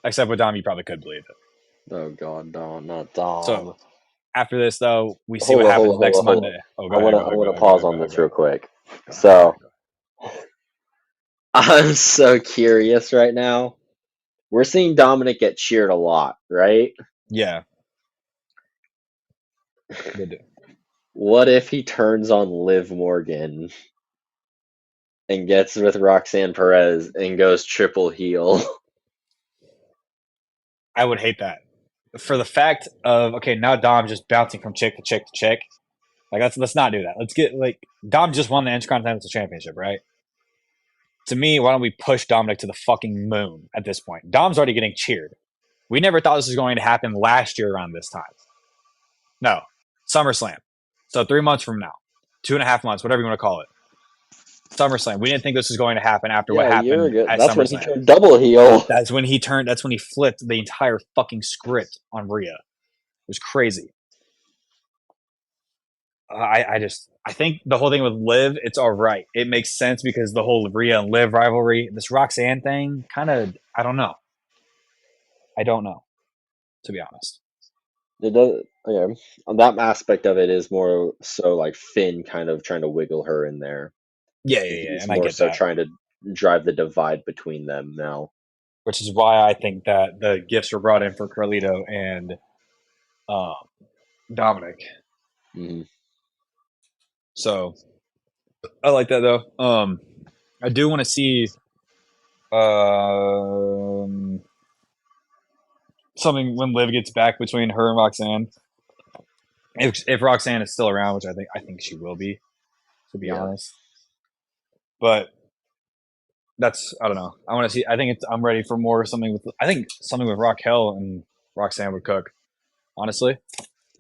except with Dom. You probably could believe it. Oh God, Dom, not Dom. So after this, though, we see what happens next Monday. I want to pause on this real quick. So I'm so curious right now. We're seeing Dominic get cheered a lot, right? Yeah. They do. What if he turns on Liv Morgan and gets with Roxanne Perez and goes triple heel? I would hate that. For the fact of, okay, now Dom just bouncing from chick to chick to chick. Like, let's not do that. Let's get, Dom just won the Intercontinental Championship, right? To me, why don't we push Dominic to the fucking moon at this point? Dom's already getting cheered. We never thought this was going to happen last year around this time. No. SummerSlam. So 3 months from now. 2.5 months, whatever you want to call it. SummerSlam. We didn't think this was going to happen after what Yeah, a year happened ago. at That's when he SummerSlam. turned double heel. That's when he turned. That's when he flipped the entire fucking script on Rhea. It was crazy. I think the whole thing with Liv, it's all right. It makes sense because the whole Rhea and Liv rivalry, this Roxanne thing, kind of, I don't know. I don't know, to be honest. It does. Yeah, that aspect of it is more so like Finn kind of trying to wiggle her in there. Yeah, And yeah, yeah, he's and I more get so that, trying to drive the divide between them now. which is why I think that the gifts were brought in for Carlito and um, Dominic. Hmm. So I like that though. I do want to see um, something when Liv gets back between her and Roxanne. If Roxanne is still around, which I think she will be, to be Yeah. honest. But that's I don't know. I want to see. I think I'm ready for more something with. I think something with Raquel and Roxanne would cook. Honestly,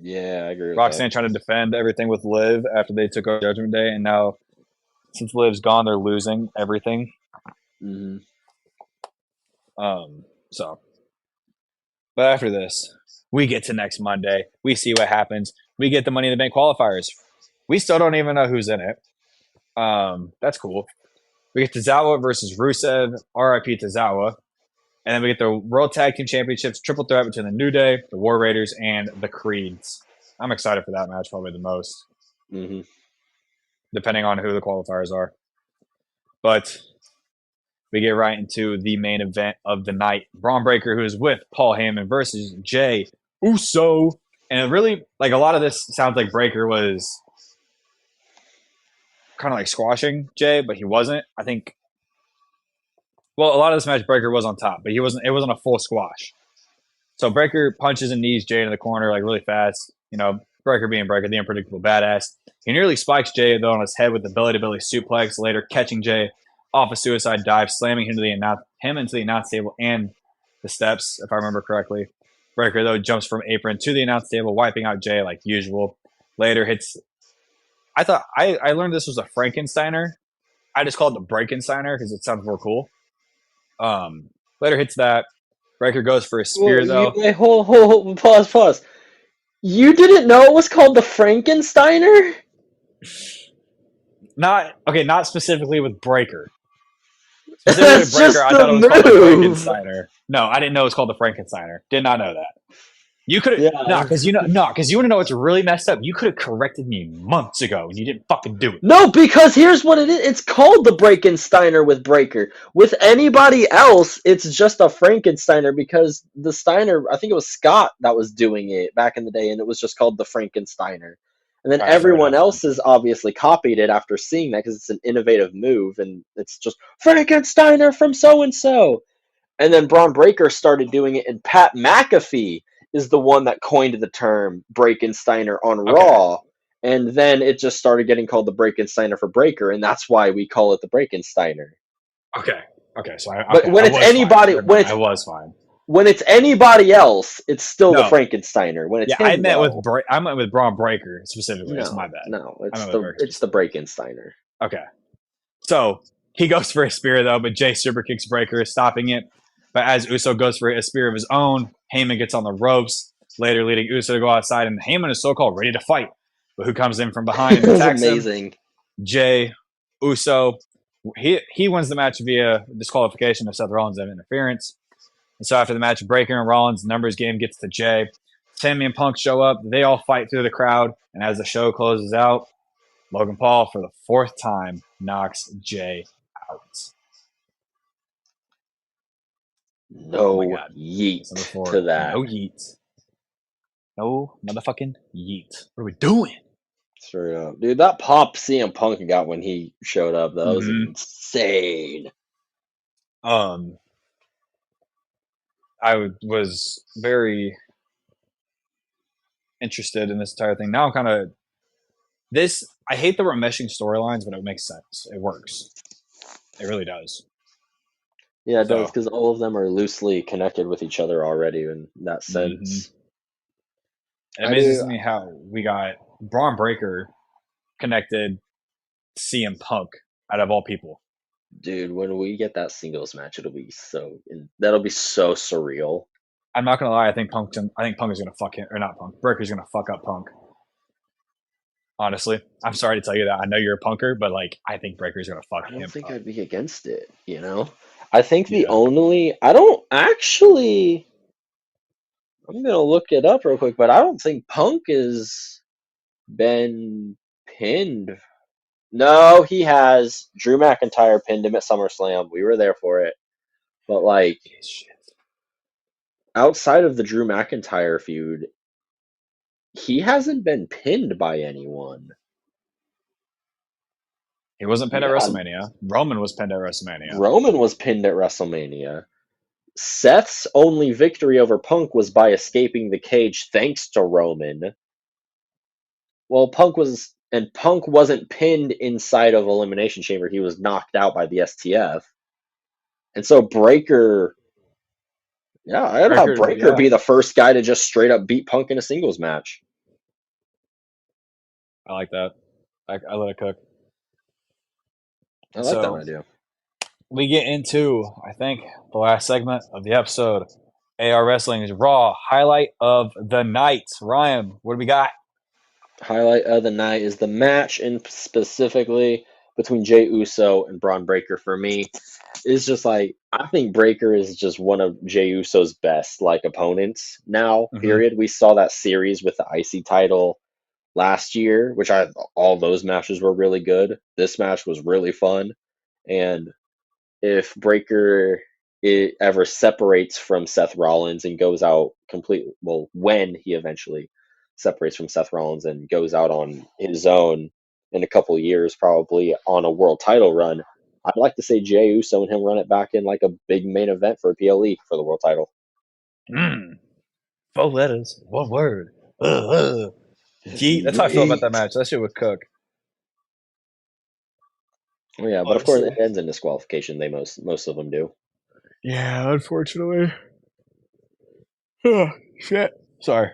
Yeah, I agree with that. Roxanne trying to defend everything with Liv after they took over Judgment Day, and now since Liv's gone, they're losing everything. Hmm. So, but after this, we get to next Monday. We see what happens. We get the Money in the Bank qualifiers. We still don't even know who's in it. That's cool. We get Tozawa versus Rusev, RIP Tozawa. And then we get the World Tag Team Championships triple threat between the New Day, the War Raiders, and the Creeds. I'm excited for that match probably the most, Hmm. depending on who the qualifiers are. But we get right into the main event of the night. Braun Breaker, who is with Paul Heyman versus Jay Uso. And it really, like, a lot of this sounds like Breaker was kind of like squashing Jay, but he wasn't. I think, well, a lot of this match Breaker was on top, but it wasn't a full squash. So Breaker punches and knees Jay into the corner like really fast. You know, Breaker being Breaker, the unpredictable badass. He nearly spikes Jay though on his head with the belly to belly suplex. Later, catching Jay off a suicide dive, slamming him into the announce table and the steps, if I remember correctly. Breaker though jumps from apron to the announce table, wiping out Jay like usual. Later hits. I thought I learned this was a Frankensteiner. I just called it the Breakensteiner because it sounds more cool. Later hits that. Breaker goes for a Well, spear though. wait, hold, pause. You didn't know it was called the Frankensteiner? Not specifically with Breaker. Specifically with That's Breaker, just I the thought it was called the move. Frankensteiner. No, I didn't know it was called the Frankensteiner. Did not know that. You could have Yeah. because you want to know what's really messed up. You could have corrected me months ago, and you didn't fucking do it. No, because here's what it is. It's called the Breakensteiner with Breaker. With anybody else, it's just a Frankensteiner because the Steiner, I think it was Scott that was doing it back in the day, and it was just called the Frankensteiner. And then All right, fair everyone enough. else has obviously copied it after seeing that because it's an innovative move, and it's just Frankensteiner from so and so. And then Braun Breaker started doing it, and Pat McAfee is the one that coined the term Breakensteiner on Okay, Raw. And then it just started getting called the Breakensteiner for Breaker, and that's why we call it the Breakensteiner. okay, okay. So But when I it's was fine. anybody, Never mind. I was fine. when it's anybody else, it's still the No, Frankensteiner. When it's yeah, I him, meant with though, I meant with Braun Breaker specifically. That's my no, bad. no, I it's meant with the Breaker it's the specifically. Breakensteiner. Okay, so he goes for a spear though, but Jay super kicks Breaker, stopping it. But as Uso goes for a spear of his own, Heyman gets on the ropes, later leading Uso to go outside, and Heyman is so-called ready to fight. But who comes in from behind It and was attacks him? amazing. Jay Uso. He wins the match via disqualification of Seth Rollins and interference. And so after the match, Breaker and Rollins' numbers game gets to Jay. Sammy and Punk show up. They all fight through the crowd. And as the show closes out, Logan Paul, for the fourth time, knocks Jay out. Oh my No God. yeet That's number four. to that. No yeet. No motherfucking yeet. What are we doing? Straight up. Dude, that pop CM Punk got when he showed up, that was Mm-hmm. insane. I was very interested in this entire thing. Now I'm kind of this. I hate that we're meshing storylines, but it makes sense. It works. It really does. Yeah, it does, So, because all of them are loosely connected with each other already in that mm-hmm. sense. It I amazes do. me how we got Braun Breaker connected to CM Punk. out of all people. Dude, when we get that singles match, that'll be so surreal. I'm not gonna lie. I think Punk is gonna fuck him, or not Punk. Breaker's gonna fuck up Punk. Honestly, I'm sorry to tell you that. I know you're a punker, but like, I think Breaker's gonna fuck I him don't think up. I'd be against it, you know? I think Yeah. I don't actually, I'm gonna look it up real quick, but I don't think Punk has been pinned. No, he has. Drew McIntyre pinned him at SummerSlam. We were there for it. But like, outside of the Drew McIntyre feud, he hasn't been pinned by anyone. He wasn't pinned at Yeah, WrestleMania. Roman was pinned at WrestleMania. Roman was pinned at WrestleMania. Seth's only victory over Punk was by escaping the cage thanks to Roman. Well, Punk wasn't pinned inside of Elimination Chamber. He was knocked out by the STF. And so Breaker, yeah, I'd have Breaker be the first guy to just straight up beat Punk in a singles match. I like that. I let it cook. I like that idea. We get into, I think, the last segment of the episode. AR Wrestling's Raw highlight of the night. Ryan, what do we got? Highlight of the night is the match, and specifically between Jey Uso and Braun Breaker. For me, it's just like, I think Breaker is just one of Jey Uso's best like opponents now. Period. We saw that series with the IC title last year, which all those matches were really good. This match was really fun, and if Breaker ever separates from Seth Rollins and goes out completely, well, when he eventually separates from Seth Rollins and goes out on his own in a couple of years, probably on a world title run, I'd like to say Jey Uso and him run it back in like a big main event for a PLE for the world title. 4 letters, 1 word. Gee, that's how I feel about that match. That shit would cook. Oh, yeah, but of course it ends in disqualification. They most of them do. Yeah, unfortunately. Oh, shit. Sorry.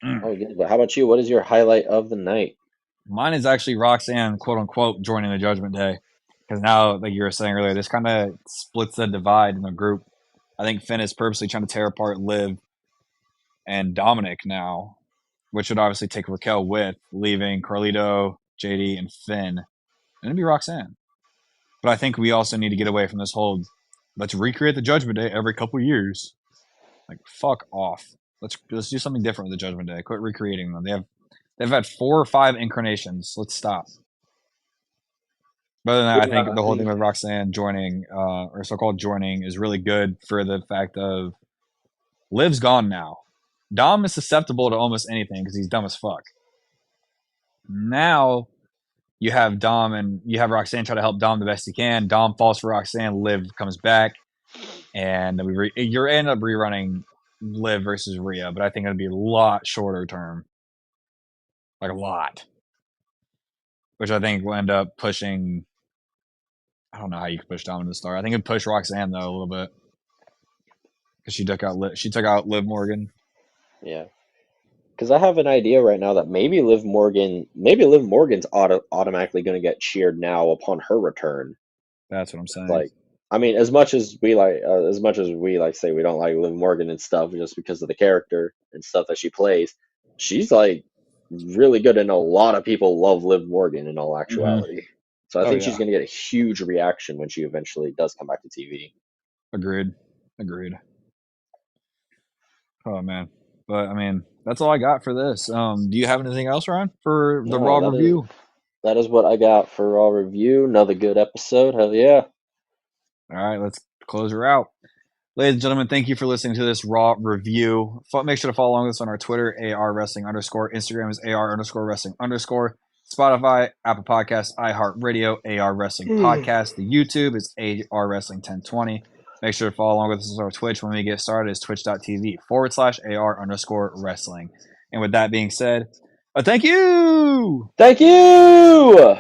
Oh, good. But how about you? What is your highlight of the night? Mine is actually Roxanne, quote unquote, joining the Judgment Day. Because now, like you were saying earlier, this kind of splits the divide in the group. I think Finn is purposely trying to tear apart Liv and Dominic now, which would obviously take Raquel with, leaving Carlito, JD, and Finn. And it'd be Roxanne. But I think we also need to get away from this whole let's recreate the Judgment Day every couple of years. Like, fuck off. Let's do something different with the Judgment Day. Quit recreating them. They've had 4 or 5 incarnations. Let's stop. But other than that, I think the whole thing with Roxanne joining, or so-called joining, is really good for the fact of Liv's gone now. Dom is susceptible to almost anything because he's dumb as fuck. Now you have Dom and you have Roxanne try to help Dom the best he can. Dom falls for Roxanne. Liv comes back, and you're end up rerunning Liv versus Rhea, but I think it'll be a lot shorter term, like a lot, which I think will end up pushing. I don't know how you could push Dom into the star. I think it'd push Roxanne though a little bit because she took out Liv Morgan. Yeah. Because I have an idea right now that maybe Liv Morgan's automatically going to get cheered now upon her return. That's what I'm saying. Like, I mean, as much as we say we don't like Liv Morgan and stuff just because of the character and stuff that she plays, she's like really good, and a lot of people love Liv Morgan in all actuality. So I think she's going to get a huge reaction when she eventually does come back to TV. Agreed. Oh man. But I mean, that's all I got for this. Do you have anything else, Ryan, for the Raw review? That is what I got for Raw review. Another good episode. Hell yeah. All right, let's close her out. Ladies and gentlemen, thank you for listening to this Raw review. Make sure to follow along with us on our Twitter, ARWrestling_. Instagram is AR_wrestling_. Spotify, Apple Podcasts, iHeartRadio, AR Wrestling Podcast. The YouTube is AR Wrestling 1020. Make sure to follow along with us on our Twitch when we get started. It's twitch.tv/AR_wrestling. And with that being said, thank you! Thank you!